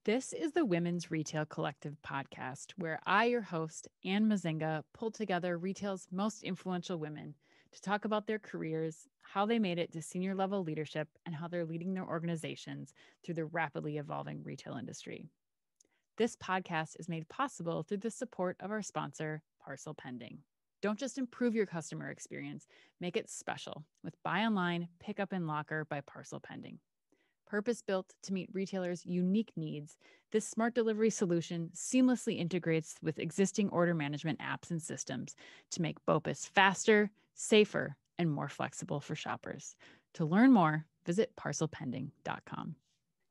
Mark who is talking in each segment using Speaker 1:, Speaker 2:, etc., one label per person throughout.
Speaker 1: This is the Women's Retail Collective podcast, where I, your host, Ann Mazinga, pull together retail's most influential women to talk about their careers, how they made it to senior level leadership, and how they're leading their organizations through the rapidly evolving retail industry. This podcast is made possible through the support of our sponsor, Parcel Pending. Don't just improve your customer experience, make it special with Buy Online, Pickup in Locker by Parcel Pending. Purpose-built to meet retailers' unique needs, this smart delivery solution seamlessly integrates with existing order management apps and systems to make BOPUS faster, safer, and more flexible for shoppers. To learn more, visit parcelpending.com.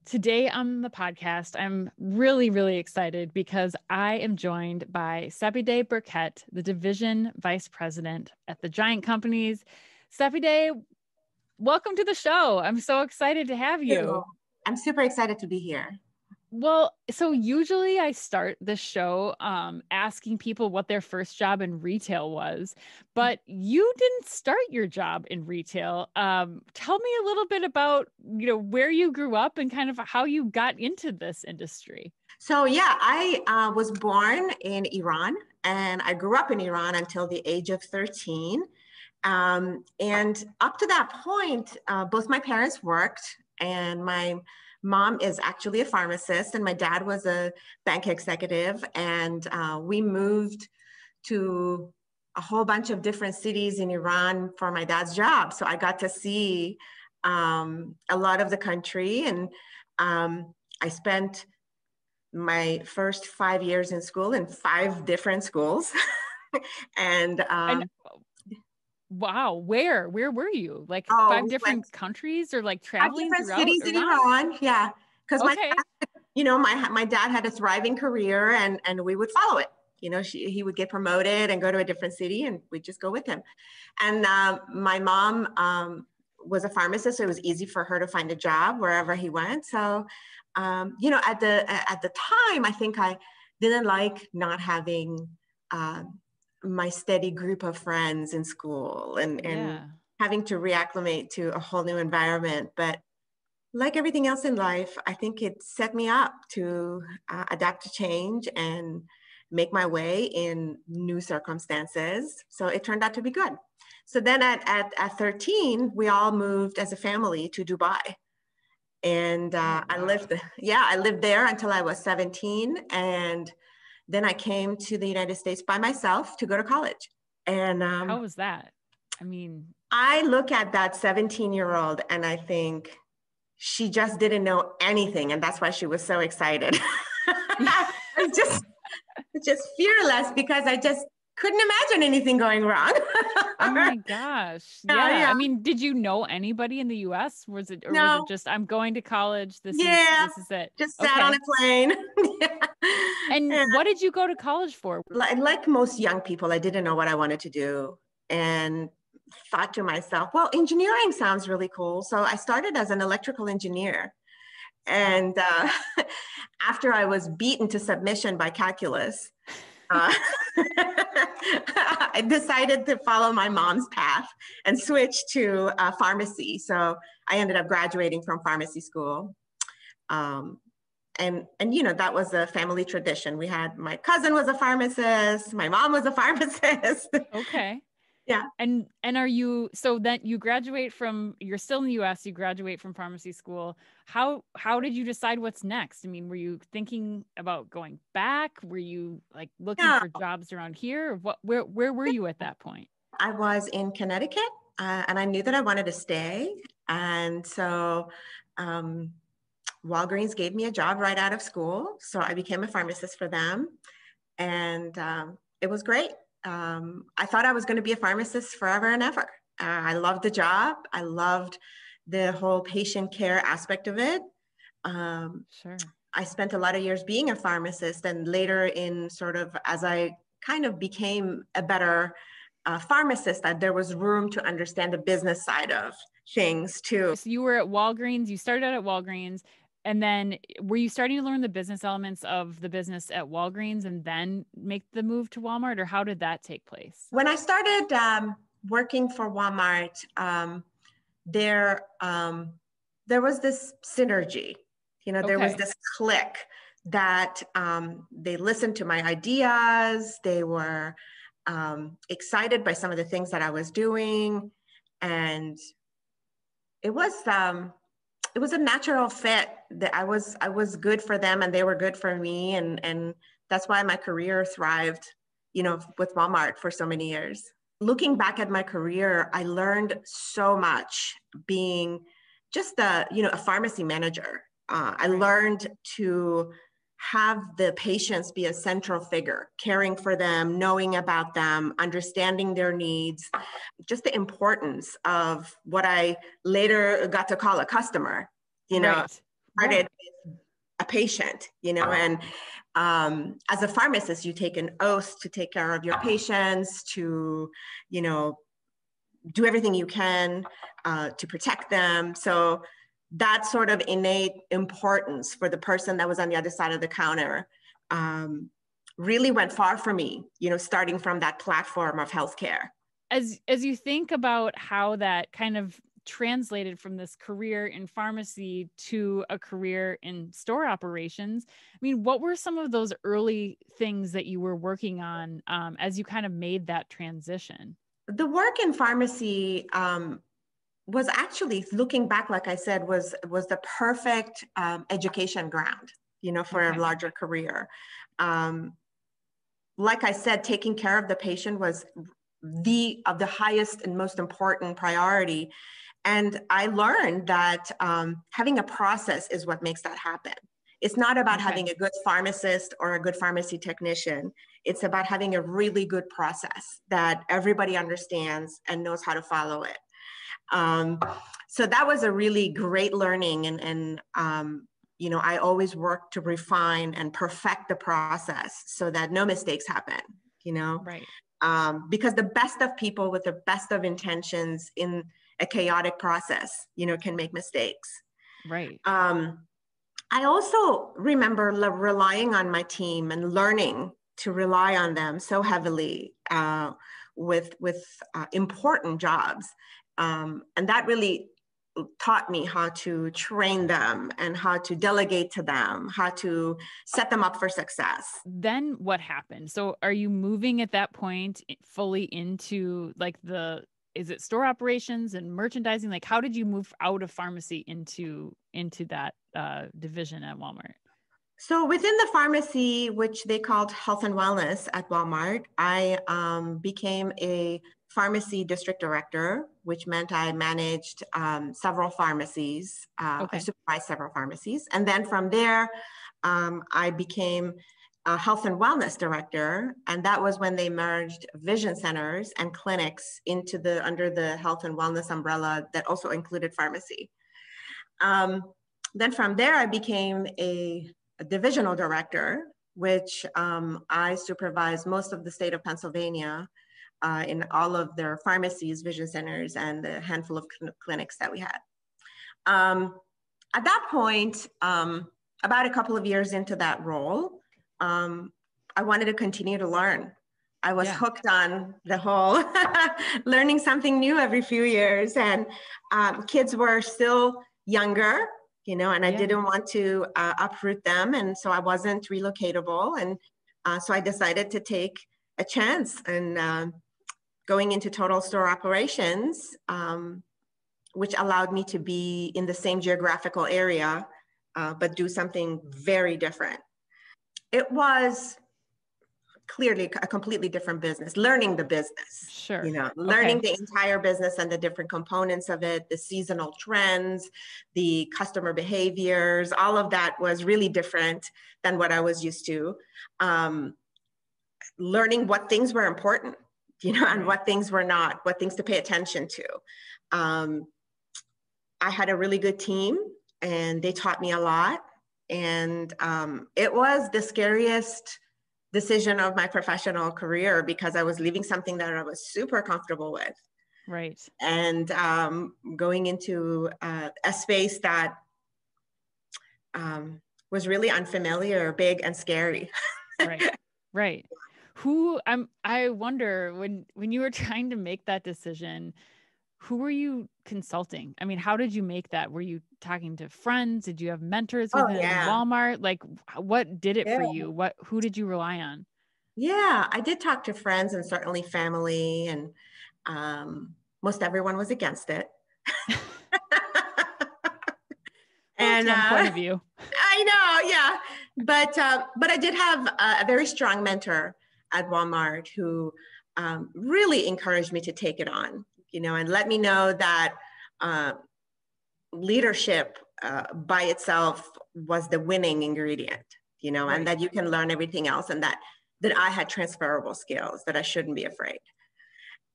Speaker 1: Today on the podcast, I'm really excited because I am joined by Sepideh Burkett, the Division Vice President at the Giant Companies. Sepideh, welcome to the show. I'm so excited to have you.
Speaker 2: I'm super excited to be here.
Speaker 1: Well, so usually I start the show asking people what their first job in retail was, but you didn't start your job in retail. Tell me a little bit about, where you grew up and kind of how you got into this industry.
Speaker 2: So I was born in Iran and I grew up in Iran until the age of 13. And up to that point, both my parents worked, and my mom is actually a pharmacist and my dad was a bank executive. And we moved to a whole bunch of different cities in Iran for my dad's job. So I got to see a lot of the country, and I spent my first 5 years in school in 5 different schools. and
Speaker 1: Wow. Where were you? Like 5 different countries, or like traveling
Speaker 2: 5 different
Speaker 1: throughout
Speaker 2: cities in Iran? Yeah. Because my dad had a thriving career and we would follow it. He would get promoted and go to a different city and we'd just go with him. And my mom was a pharmacist, so it was easy for her to find a job wherever he went. So, at the time, I think I didn't like not having my steady group of friends in school and having to reacclimate to a whole new environment. But like everything else in life, I think it set me up to adapt to change and make my way in new circumstances. So it turned out to be good. So then at 13, we all moved as a family to Dubai. And I lived there until I was 17. And then I came to the United States by myself to go to college. And
Speaker 1: how was that?
Speaker 2: I look at that 17-year-old and I think she just didn't know anything. And that's why she was so excited. just fearless because I just couldn't imagine anything going wrong.
Speaker 1: Oh my gosh. Yeah. Did you know anybody in the US? Was it just, I'm going to college. This is it.
Speaker 2: Just sat on a plane.
Speaker 1: And what did you go to college for?
Speaker 2: Like most young people, I didn't know what I wanted to do and thought to myself, well, engineering sounds really cool. So I started as an electrical engineer. And after I was beaten to submission by calculus, I decided to follow my mom's path and switch to pharmacy. So I ended up graduating from pharmacy school. And that was a family tradition. My cousin was a pharmacist. My mom was a pharmacist.
Speaker 1: Okay.
Speaker 2: Yeah.
Speaker 1: And are you, so then you graduate from, you're still in the US, you graduate from pharmacy school. How did you decide what's next? Were you thinking about going back? Were you like looking for jobs around here? Or where were you at that point?
Speaker 2: I was in Connecticut and I knew that I wanted to stay. And so Walgreens gave me a job right out of school. So I became a pharmacist for them. And it was great. I thought I was going to be a pharmacist forever and ever. I loved the job. I loved the whole patient care aspect of it.
Speaker 1: Sure.
Speaker 2: I spent a lot of years being a pharmacist, and later as I kind of became a better pharmacist, there was room to understand the business side of things too.
Speaker 1: So you were at Walgreens, you started out at Walgreens. And then were you starting to learn the business elements of the business at Walgreens and then make the move to Walmart, or how did that take place?
Speaker 2: When I started working for Walmart, there was this synergy, there was this click that they listened to my ideas. They were excited by some of the things that I was doing. And it was a natural fit that I was good for them and they were good for me. And that's why my career thrived, with Walmart for so many years. Looking back at my career, I learned so much being just a pharmacy manager. I learned to have the patients be a central figure, caring for them, knowing about them, understanding their needs, just the importance of what I later got to call a customer, started with a patient, and as a pharmacist, you take an oath to take care of your patients, to, do everything you can to protect them. So that sort of innate importance for the person that was on the other side of the counter really went far for me, starting from that platform of healthcare.
Speaker 1: As you think about how that kind of translated from this career in pharmacy to a career in store operations, I mean, what were some of those early things that you were working on as you kind of made that transition?
Speaker 2: The work in pharmacy was actually, looking back, like I said, was the perfect education ground, for a larger career. Like I said, taking care of the patient was the highest and most important priority. And I learned that having a process is what makes that happen. It's not about having a good pharmacist or a good pharmacy technician. It's about having a really good process that everybody understands and knows how to follow it. So that was a really great learning. And I always work to refine and perfect the process so that no mistakes happen,
Speaker 1: Right.
Speaker 2: Because the best of people with the best of intentions in a chaotic process, can make mistakes.
Speaker 1: Right.
Speaker 2: I also remember relying on my team and learning to rely on them so heavily with important jobs. And that really taught me how to train them and how to delegate to them, how to set them up for success.
Speaker 1: Then what happened? So are you moving at that point fully into like is it store operations and merchandising? Like, how did you move out of pharmacy into that division at Walmart?
Speaker 2: So within the pharmacy, which they called health and wellness at Walmart, I became a pharmacy district director, which meant I managed several pharmacies. I supervised several pharmacies. And then from there, I became a health and wellness director. And that was when they merged vision centers and clinics under the health and wellness umbrella that also included pharmacy. Then from there, I became a divisional director, which I supervised most of the state of Pennsylvania in all of their pharmacies, vision centers, and the handful of clinics that we had. At that point, about a couple of years into that role, I wanted to continue to learn. I was hooked on the whole learning something new every few years, and kids were still younger, and I didn't want to uproot them. And so I wasn't relocatable. And so I decided to take a chance and going into total store operations, which allowed me to be in the same geographical area, but do something very different. It was clearly a completely different business, learning the business,
Speaker 1: sure,
Speaker 2: learning the entire business and the different components of it, the seasonal trends, the customer behaviors, all of that was really different than what I was used to. Learning what things were important, and what things were not, what things to pay attention to. I had a really good team and they taught me a lot. And it was the scariest decision of my professional career because I was leaving something that I was super comfortable with.
Speaker 1: Right.
Speaker 2: And going into a space that was really unfamiliar, big, and scary.
Speaker 1: Right. I wonder when you were trying to make that decision, who were you consulting? I mean, how did you make that? Were you talking to friends? Did you have mentors
Speaker 2: Oh,
Speaker 1: within
Speaker 2: yeah.
Speaker 1: Walmart? Like, what did it
Speaker 2: Yeah.
Speaker 1: for you? Who did you rely on?
Speaker 2: Yeah, I did talk to friends and certainly family, and most everyone was against it.
Speaker 1: And
Speaker 2: And
Speaker 1: one point of view.
Speaker 2: I know, yeah. But I did have a very strong mentor at Walmart who really encouraged me to take it on, and let me know that leadership by itself was the winning ingredient,
Speaker 1: Right.
Speaker 2: and that you can learn everything else, and that I had transferable skills, that I shouldn't be afraid.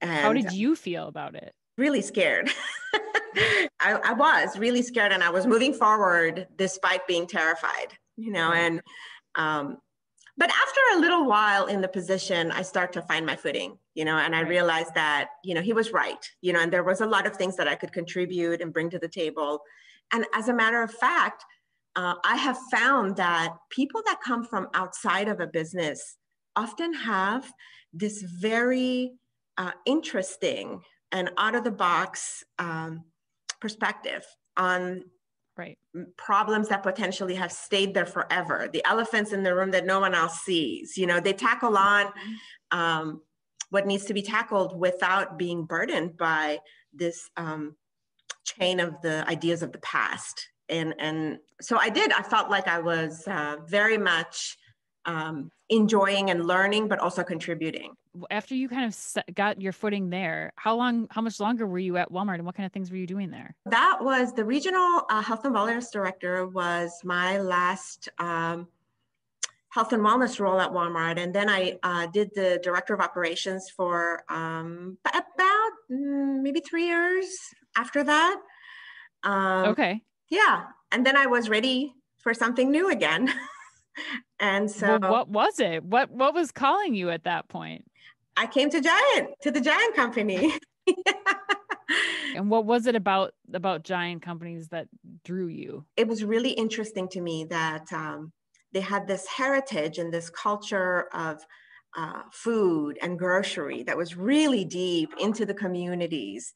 Speaker 2: And
Speaker 1: how did you feel about it?
Speaker 2: Really scared. I was really scared, and I was moving forward despite being terrified,
Speaker 1: Right.
Speaker 2: and but after a little while in the position, I start to find my footing, and I realized that, he was right, and there was a lot of things that I could contribute and bring to the table. And as a matter of fact, I have found that people that come from outside of a business often have this very interesting and out of the box perspective on problems that potentially have stayed there forever, the elephants in the room that no one else sees. They tackle on what needs to be tackled without being burdened by this chain of the ideas of the past. And so I felt like I was very much enjoying and learning, but also contributing.
Speaker 1: After you kind of got your footing there, how much longer were you at Walmart, and what kind of things were you doing there?
Speaker 2: That was the regional health and wellness director was my last health and wellness role at Walmart. And then I did the director of operations for about maybe 3 years after that.
Speaker 1: Okay.
Speaker 2: Yeah. And then I was ready for something new again. And so
Speaker 1: what was it? What was calling you at that point?
Speaker 2: I came to the Giant company.
Speaker 1: And what was it about Giant companies that drew you?
Speaker 2: It was really interesting to me that they had this heritage and this culture of food and grocery that was really deep into the communities.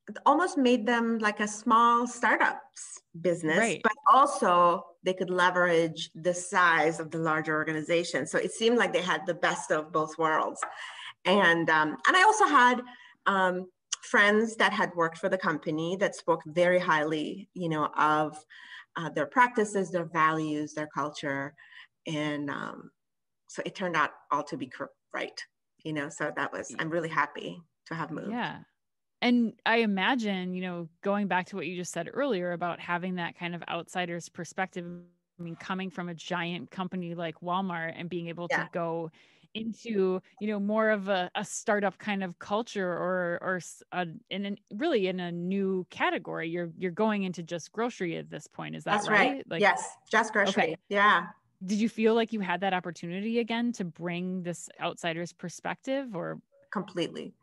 Speaker 2: It almost made them like a small startups business, but also they could leverage the size of the larger organization. So it seemed like they had the best of both worlds. And I also had friends that had worked for the company that spoke very highly, of their practices, their values, their culture. And so it turned out all to be right, so I'm really happy to have moved.
Speaker 1: Yeah. And I imagine, going back to what you just said earlier about having that kind of outsider's perspective, I mean, coming from a giant company like Walmart and being able to go into, more of a startup kind of culture or really in a new category. You're going into just grocery at this point. Is that
Speaker 2: That's right?
Speaker 1: Like,
Speaker 2: yes, just grocery. Okay. Yeah.
Speaker 1: Did you feel like you had that opportunity again to bring this outsider's perspective, or?
Speaker 2: Completely.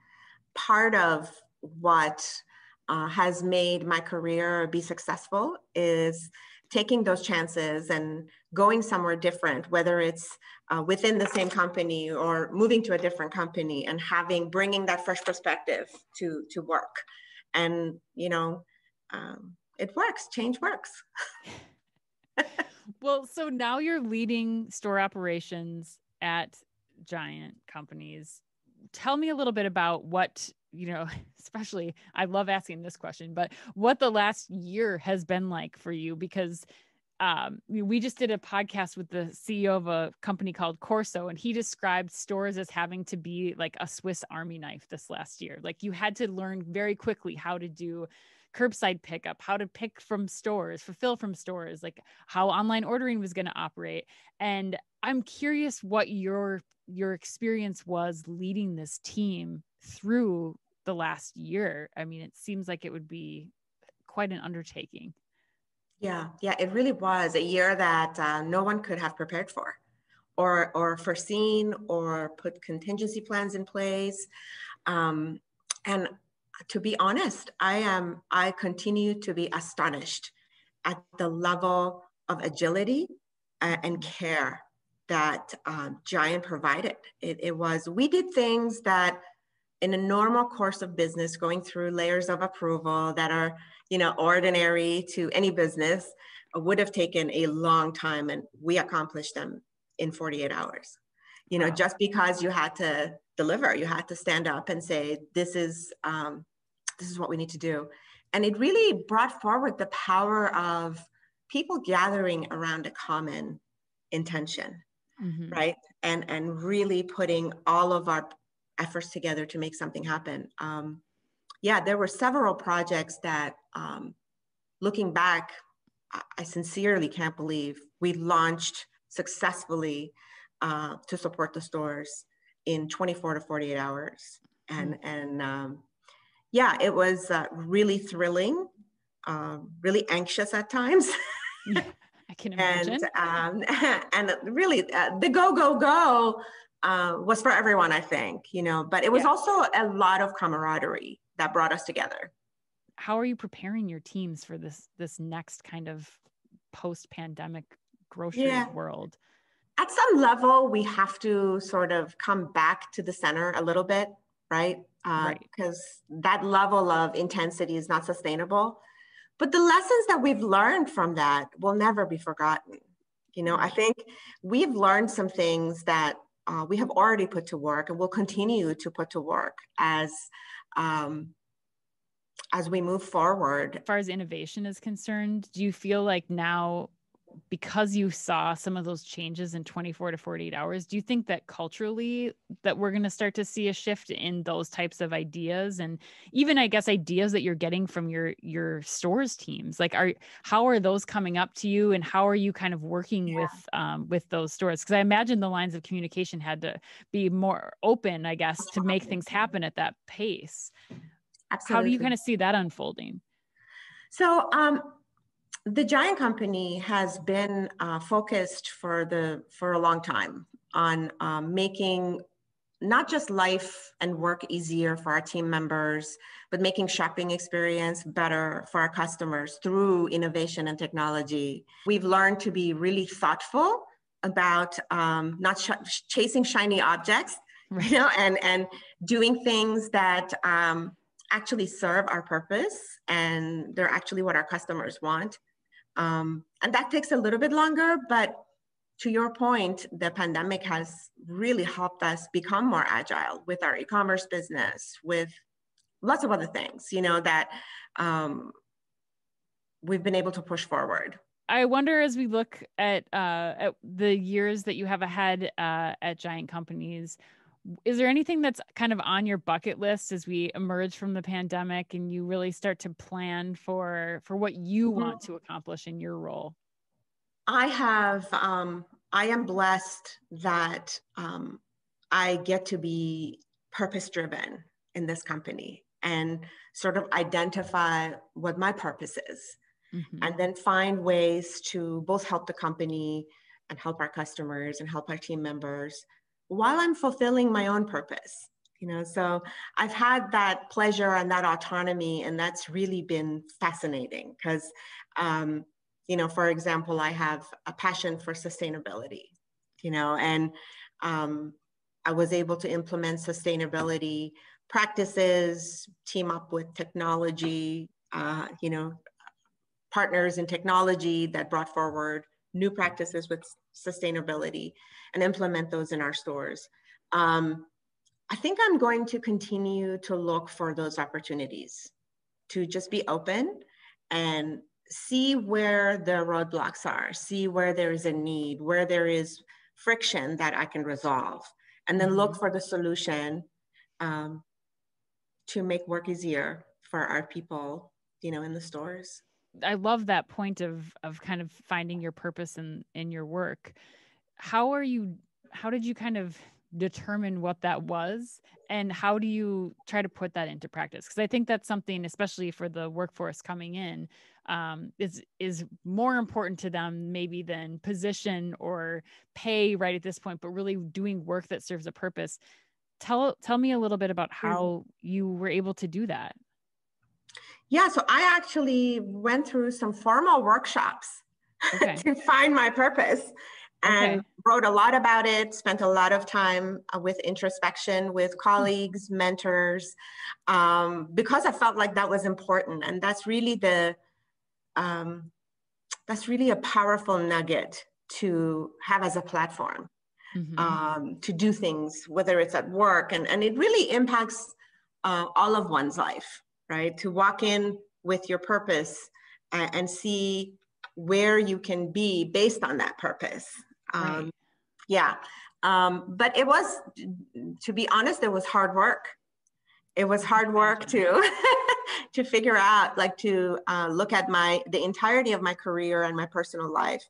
Speaker 2: Part of what has made my career be successful is taking those chances and going somewhere different, whether it's within the same company or moving to a different company, and bringing that fresh perspective to work. And, it works. Change works.
Speaker 1: Well, so now you're leading store operations at Giant companies. Tell me a little bit about what, especially I love asking this question, but what the last year has been like for you, because we just did a podcast with the CEO of a company called Corso, and he described stores as having to be like a Swiss Army knife this last year. Like you had to learn very quickly how to do curbside pickup, how to pick from stores, fulfill from stores, like how online ordering was going to operate. And I'm curious what your experience was leading this team through the last year. I mean, it seems like it would be quite an undertaking.
Speaker 2: Yeah, it really was a year that no one could have prepared for or foreseen or put contingency plans in place. And to be honest, I continue to be astonished at the level of agility and care that Giant provided. We did things that in a normal course of business, going through layers of approval that are, ordinary to any business, would have taken a long time, and we accomplished them in 48 hours. Wow. Just because you had to deliver, you had to stand up and say, this is what we need to do. And it really brought forward the power of people gathering around a common intention, mm-hmm. right? And really putting all of our efforts together to make something happen. There were several projects that, looking back, I sincerely can't believe we launched successfully to support the stores in 24 to 48 hours. It was really thrilling, really anxious at times.
Speaker 1: I can imagine.
Speaker 2: And really the go was for everyone, I think, but it was also a lot of camaraderie that brought us together.
Speaker 1: How are you preparing your teams for this next kind of post-pandemic grocery world?
Speaker 2: At some level, we have to sort of come back to the center a little bit, right? Because that level of intensity is not sustainable. But the lessons that we've learned from that will never be forgotten. I think we've learned some things that we have already put to work and will continue to put to work as we move forward.
Speaker 1: As far as innovation is concerned, do you feel like now, because you saw some of those changes in 24 to 48 hours, do you think that culturally that we're going to start to see a shift in those types of ideas, and even, I guess, ideas that you're getting from your stores teams? Like, how are those coming up to you, and how are you kind of working with those stores? Because I imagine the lines of communication had to be more open, I guess, to make things happen at that pace. Absolutely. How do you kind of see that unfolding?
Speaker 2: So, the Giant Company has been focused for a long time on making not just life and work easier for our team members, but making shopping experience better for our customers through innovation and technology. We've learned to be really thoughtful about not chasing shiny objects, right. And doing things that actually serve our purpose, and they're actually what our customers want. And that takes a little bit longer, but to your point, the pandemic has really helped us become more agile with our e-commerce business, with lots of other things, that we've been able to push forward.
Speaker 1: I wonder, as we look at the years that you have ahead at Giant Companies, is there anything that's kind of on your bucket list as we emerge from the pandemic and you really start to plan for what you want to accomplish in your role?
Speaker 2: I am blessed that I get to be purpose-driven in this company and sort of identify what my purpose is, and then find ways to both help the company and help our customers and help our team members while I'm fulfilling my own purpose. So I've had that pleasure and that autonomy, and that's really been fascinating because, for example, I have a passion for sustainability, and I was able to implement sustainability practices, team up with technology, partners in technology that brought forward new practices with sustainability and implement those in our stores. I think I'm going to continue to look for those opportunities to just be open and see where the roadblocks are, see where there is a need, where there is friction that I can resolve, and then look for the solution to make work easier for our people, in the stores.
Speaker 1: I love that point of kind of finding your purpose in your work. How did you kind of determine what that was, and how do you try to put that into practice? Because I think that's something, especially for the workforce coming in, is more important to them maybe than position or pay right at this point, but really doing work that serves a purpose. Tell me a little bit about how you were able to do that.
Speaker 2: Yeah, so I actually went through some formal workshops to find my purpose. and wrote a lot about it, spent a lot of time with introspection, with colleagues, mentors, because I felt like that was important. And that's really that's really a powerful nugget to have as a platform, to do things, whether it's at work, and it really impacts all of one's life, right? To walk in with your purpose and see where you can be based on that purpose. Yeah. But it was, to be honest, it was hard work. It was hard work to to figure out, like, to look at the entirety of my career and my personal life,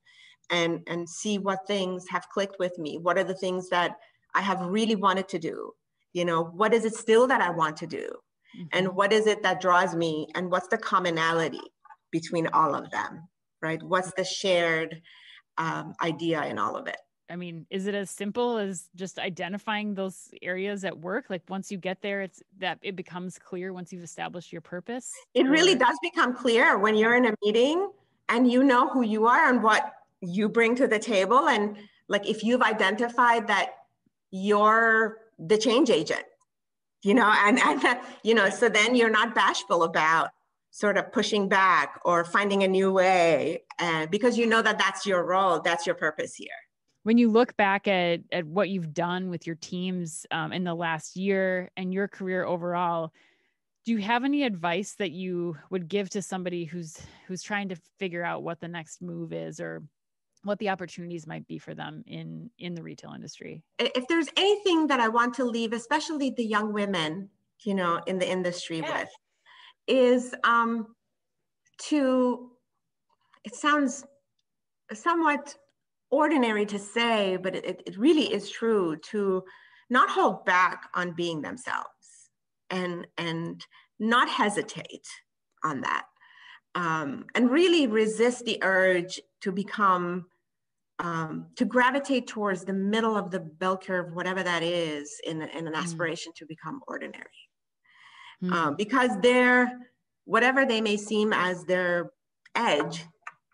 Speaker 2: and see what things have clicked with me. What are the things that I have really wanted to do? You know, what is it still that I want to do? And what is it that draws me? And what's the commonality between all of them, right? What's the shared idea in all of it?
Speaker 1: I mean, is it as simple as just identifying those areas at work? Like once you get there, it becomes clear once you've established your purpose?
Speaker 2: It really does become clear when you're in a meeting and you know who you are and what you bring to the table. And like, if you've identified that you're the change agent, you know, and you know, so then you're not bashful about sort of pushing back or finding a new way, because you know that that's your role, that's your purpose here.
Speaker 1: When you look back at what you've done with your teams in the last year and your career overall, do you have any advice that you would give to somebody who's trying to figure out what the next move is, or what the opportunities might be for them in the retail industry?
Speaker 2: If there's anything that I want to leave, especially the young women, you know, in the industry with, is it sounds somewhat ordinary to say, but it really is true, to not hold back on being themselves, and not hesitate on that, and really resist the urge to become, to gravitate towards the middle of the bell curve, whatever that is, in an aspiration to become ordinary. Because whatever they may seem as their edge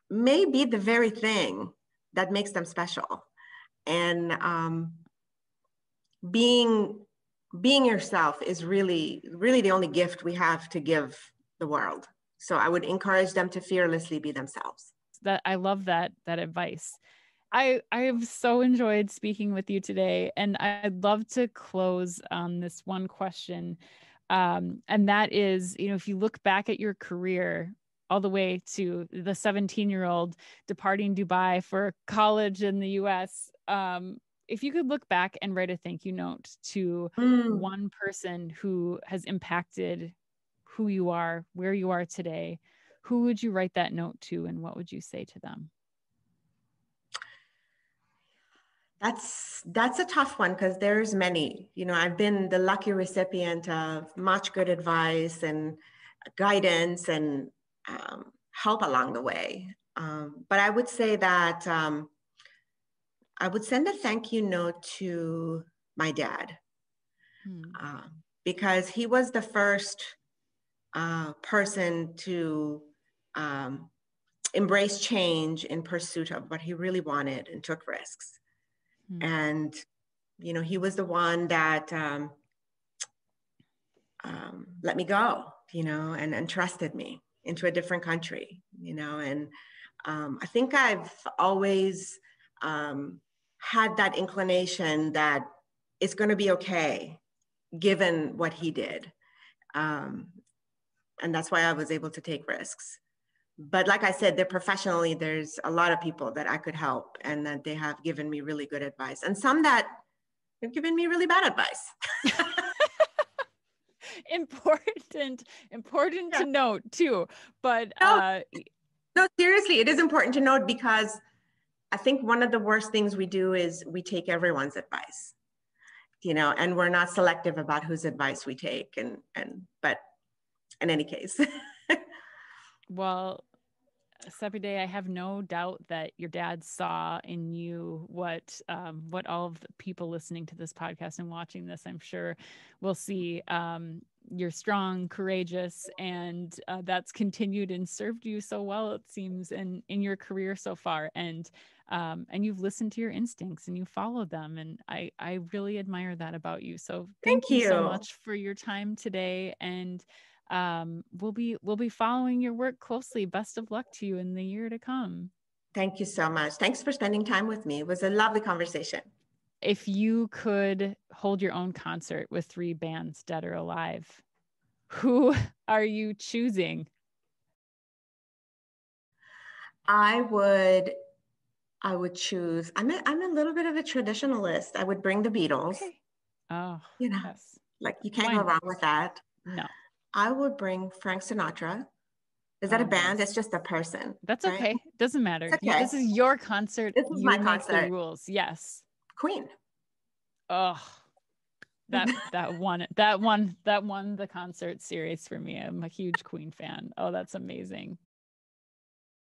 Speaker 2: may be the very thing that makes them special. And being yourself is really, really the only gift we have to give the world. So I would encourage them to fearlessly be themselves.
Speaker 1: I love that advice. I have so enjoyed speaking with you today, and I'd love to close on this one question. And that is, you know, if you look back at your career all the way to the 17-year-old departing Dubai for college in the US, if you could look back and write a thank you note to one person who has impacted who you are, where you are today, who would you write that note to, and what would you say to them?
Speaker 2: That's a tough one, because there's many. You know, I've been the lucky recipient of much good advice and guidance and help along the way. But I would say that I would send a thank you note to my dad, because he was the first person to embrace change in pursuit of what he really wanted and took risks. And, you know, he was the one that let me go, you know, and trusted me into a different country, you know. And I think I've always had that inclination that it's going to be okay, given what he did. And that's why I was able to take risks. But like I said, professionally, there's a lot of people that I could help, and that they have given me really good advice, and some that have given me really bad advice.
Speaker 1: Important to note too. But
Speaker 2: no, seriously, it is important to note, because I think one of the worst things we do is we take everyone's advice, you know, and we're not selective about whose advice we take. But in any case.
Speaker 1: Well, Sepideh, I have no doubt that your dad saw in you what all of the people listening to this podcast and watching this, I'm sure, will see. you're strong, courageous, and that's continued and served you so well, it seems, in your career so far. And you've listened to your instincts and you follow them. And I really admire that about you. So thank you so much for your time today. And we'll be following your work closely. Best of luck to you in the year to come.
Speaker 2: Thank you so much. Thanks for spending time with me. It was a lovely conversation.
Speaker 1: If you could hold your own concert with 3 bands, dead or alive, who are you choosing?
Speaker 2: I would choose, I'm a little bit of a traditionalist. I would bring the Beatles.
Speaker 1: Okay. Oh,
Speaker 2: you know,
Speaker 1: yes.
Speaker 2: like you can't go wrong with that.
Speaker 1: No.
Speaker 2: I would bring Frank Sinatra. Is that a band? Nice. It's just a person.
Speaker 1: That's
Speaker 2: right?
Speaker 1: okay. Doesn't matter.
Speaker 2: Okay.
Speaker 1: This is your concert.
Speaker 2: This is my concert.
Speaker 1: You make the rules. Yes.
Speaker 2: Queen.
Speaker 1: Oh, that won the concert series for me. I'm a huge Queen fan. Oh, that's amazing.